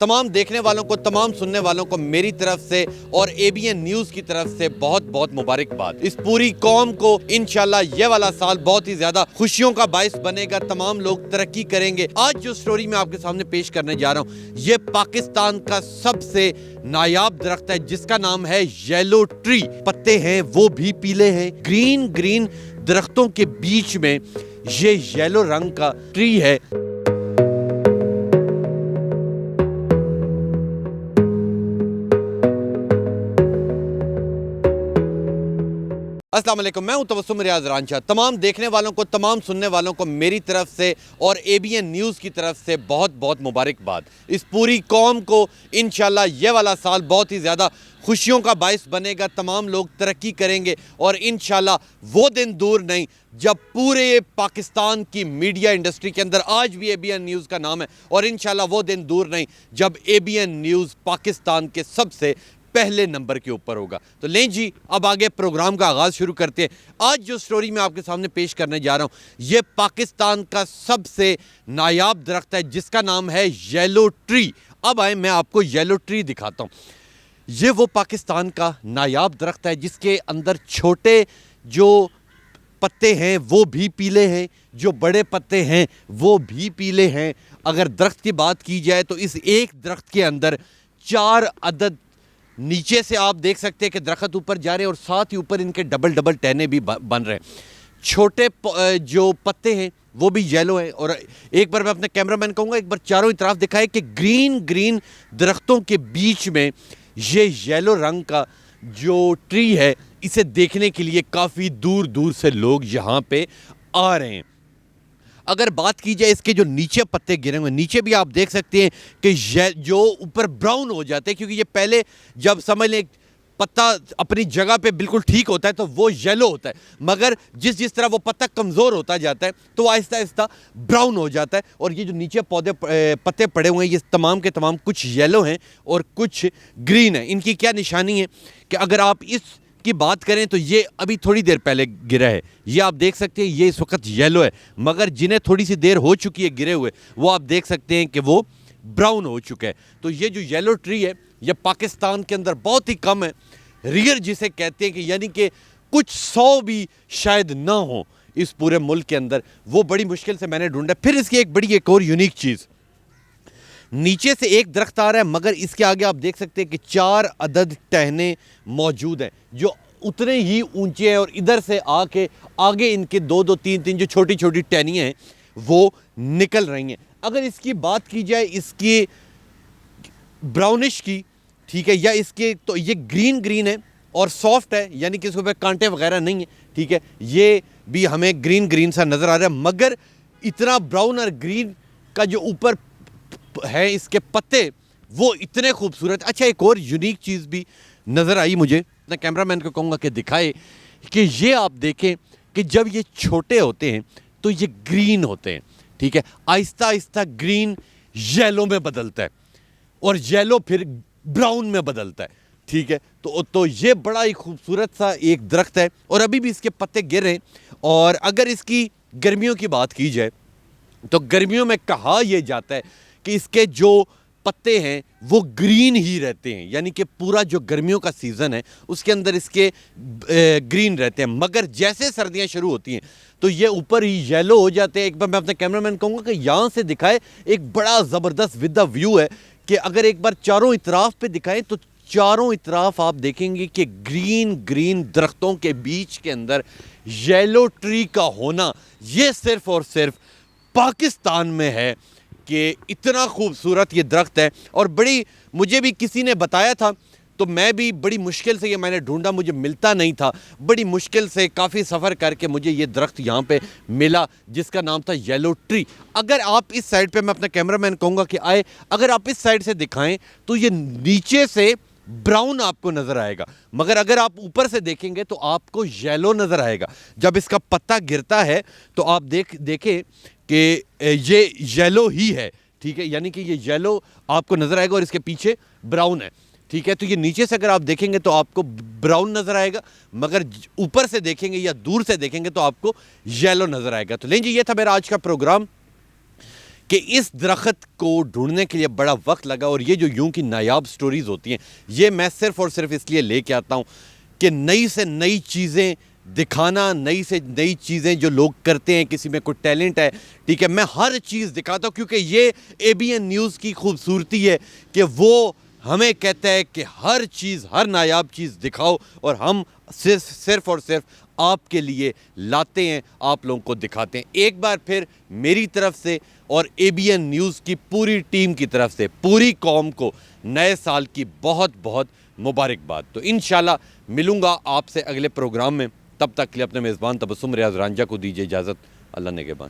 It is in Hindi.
तमाम देखने वालों को, तमाम सुनने वालों को मेरी तरफ से और एबीएन न्यूज की तरफ से बहुत बहुत मुबारकबाद। इस पूरी कौम को इंशाल्लाह ये वाला साल बहुत ही ज्यादा खुशियों का बायस बनेगा। तमाम लोग तरक्की करेंगे। आज जो स्टोरी मैं आपके सामने पेश करने जा रहा हूँ, ये पाकिस्तान का सबसे नायाब दरख्त है जिसका नाम है येलो ट्री। पत्ते हैं वो भी पीले हैं। ग्रीन ग्रीन दरख्तों के बीच में ये येलो रंग का ट्री है। अस्सलाम वालेकुम, मैं हूं तबस्सुम रियाज रांझा। तमाम देखने वालों को, तमाम सुनने वालों को मेरी तरफ से और एबीएन न्यूज़ की तरफ से बहुत बहुत मुबारकबाद। इस पूरी कौम को इंशाल्लाह ये वाला साल बहुत ही ज़्यादा खुशियों का बायस बनेगा। तमाम लोग तरक्की करेंगे और इंशाल्लाह वो दिन दूर नहीं जब पूरे पाकिस्तान की मीडिया इंडस्ट्री के अंदर आज भी एबीएन न्यूज़ का नाम है, और इंशाल्लाह वो दिन दूर नहीं जब एबीएन न्यूज़ पाकिस्तान के सबसे पहले नंबर के ऊपर होगा। तो लें जी, अब आगे प्रोग्राम का आगाज़ शुरू करते हैं। आज जो स्टोरी मैं आपके सामने पेश करने जा रहा हूँ, ये पाकिस्तान का सबसे नायाब दरख्त है जिसका नाम है येलो ट्री। अब आए मैं आपको येलो ट्री दिखाता हूँ। ये वो पाकिस्तान का नायाब दरख्त है जिसके अंदर छोटे जो पत्ते हैं वो भी पीले हैं, जो बड़े पत्ते हैं वो भी पीले हैं। अगर दरख्त की बात की जाए तो इस एक दरख्त के अंदर 4 अदद, नीचे से आप देख सकते हैं कि दरख्त ऊपर जा रहे हैं और साथ ही ऊपर इनके डबल डबल टहने भी बन रहे हैं। छोटे जो पत्ते हैं वो भी येलो हैं। और एक बार मैं अपने कैमरामैन कहूँगा एक बार चारों तरफ दिखाए कि ग्रीन ग्रीन दरख्तों के बीच में ये येलो रंग का जो ट्री है, इसे देखने के लिए काफ़ी दूर दूर से लोग यहाँ पे आ रहे हैं। अगर बात की जाए इसके जो नीचे पत्ते गिरे हुए, नीचे भी आप देख सकते हैं कि जो ऊपर ब्राउन हो जाते हैं, क्योंकि ये पहले जब समझ लें पत्ता अपनी जगह पे बिल्कुल ठीक होता है तो वो येलो होता है, मगर जिस जिस तरह वो पत्ता कमज़ोर होता जाता है तो आहिस्ता आहिस्ता ब्राउन हो जाता है। और ये जो नीचे पत्ते पड़े हुए हैं, ये तमाम के तमाम कुछ येलो हैं और कुछ ग्रीन हैं। इनकी क्या निशानी है कि अगर आप इस की बात करें तो ये अभी थोड़ी देर पहले गिरा है, ये आप देख सकते हैं, ये इस वक्त येलो है। मगर जिन्हें थोड़ी सी देर हो चुकी है गिरे हुए, वो आप देख सकते हैं कि वो ब्राउन हो चुका है। तो ये जो येलो ट्री है ये पाकिस्तान के अंदर बहुत ही कम है, रियर जिसे कहते हैं, कि यानी कि कुछ 100 भी शायद ना हो इस पूरे मुल्क के अंदर। वो बड़ी मुश्किल से मैंने ढूंढा। फिर इसकी एक और यूनिक चीज़, नीचे से एक दरख्त आ रहा है मगर इसके आगे आप देख सकते हैं कि 4 अदद टहने मौजूद हैं जो उतने ही ऊंचे हैं, और इधर से आके आगे इनके 2-2 3-3 जो छोटी छोटी टहनियाँ हैं वो निकल रही हैं। अगर इसकी बात की जाए इसकी ब्राउनिश की, ठीक है, या इसके, तो ये ग्रीन ग्रीन है और सॉफ्ट है, यानी कि इसके ऊपर कांटे वगैरह नहीं है, ठीक है। ये भी हमें ग्रीन ग्रीन सा नज़र आ रहा है, मगर इतना ब्राउन और ग्रीन का जो ऊपर है इसके पत्ते वो इतने खूबसूरत। अच्छा, एक और यूनिक चीज़ भी नज़र आई मुझे, मैं कैमरामैन को कहूँगा कि दिखाए कि ये आप देखें कि जब ये छोटे होते हैं तो ये ग्रीन होते हैं, ठीक है, आहिस्ता आहिस्ता ग्रीन येलो में बदलता है और येलो फिर ब्राउन में बदलता है, ठीक है। तो ये बड़ा ही खूबसूरत सा एक दरख्त है और अभी भी इसके पत्ते गिर रहे हैं। और अगर इसकी गर्मियों की बात की जाए तो गर्मियों में कहा यह जाता है कि इसके जो पत्ते हैं वो ग्रीन ही रहते हैं, यानी कि पूरा जो गर्मियों का सीज़न है उसके अंदर इसके ग्रीन रहते हैं। मगर जैसे सर्दियां शुरू होती हैं तो ये ऊपर ही येलो हो जाते हैं। एक बार मैं अपने कैमरामैन कहूँगा कि यहाँ से दिखाए, एक बड़ा ज़बरदस्त विद द व्यू है कि अगर एक बार चारों इतराफ पे दिखाएं तो चारों इतराफ आप देखेंगे कि ग्रीन ग्रीन दरख्तों के बीच के अंदर येलो ट्री का होना ये सिर्फ और सिर्फ पाकिस्तान में है कि इतना खूबसूरत ये दरख्त है। और बड़ी, मुझे भी किसी ने बताया था तो मैं भी बड़ी मुश्किल से ये मैंने ढूंढा, मुझे मिलता नहीं था, बड़ी मुश्किल से काफ़ी सफ़र करके मुझे ये दरख्त यहाँ पे मिला जिसका नाम था येलो ट्री। अगर आप इस साइड पे, मैं अपना कैमरामैन कहूँगा कि आए, अगर आप इस साइड से दिखाएं तो ये नीचे से ब्राउन आपको नज़र आएगा, मगर अगर आप ऊपर से देखेंगे तो आपको येलो नज़र आएगा। जब इसका पत्ता गिरता है तो आप देखें कि ये येलो ही है, ठीक है, यानी कि ये येलो आपको नज़र आएगा और इसके पीछे ब्राउन है, ठीक है। तो ये नीचे से अगर आप देखेंगे तो आपको ब्राउन नज़र आएगा, मगर ऊपर से देखेंगे या दूर से देखेंगे तो आपको येलो नज़र आएगा। तो लें जी, ये था मेरा आज का प्रोग्राम कि इस दरख्त को ढूंढने के लिए बड़ा वक्त लगा। और ये जो यूं की नायाब स्टोरीज़ होती हैं, ये मैं सिर्फ़ और सिर्फ इसलिए लेके आता हूँ कि नई से नई चीज़ें दिखाना, नई से नई चीज़ें जो लोग करते हैं, किसी में कोई टैलेंट है, ठीक है, मैं हर चीज़ दिखाता हूँ, क्योंकि ये एबीएन न्यूज़ की खूबसूरती है कि वो हमें कहता है कि हर चीज़, हर नायाब चीज़ दिखाओ, और हम सिर्फ और सिर्फ आपके लिए लाते हैं, आप लोगों को दिखाते हैं। एक बार फिर मेरी तरफ से और एबीएन न्यूज़ की पूरी टीम की तरफ से पूरी कौम को नए साल की बहुत बहुत मुबारकबाद। तो इंशाल्लाह मिलूँगा आपसे अगले प्रोग्राम में। तब तक के लिए अपने मेज़बान तबस्सुम रियाज रांझा को दीजिए इजाज़त। अल्लाह नेगहबान।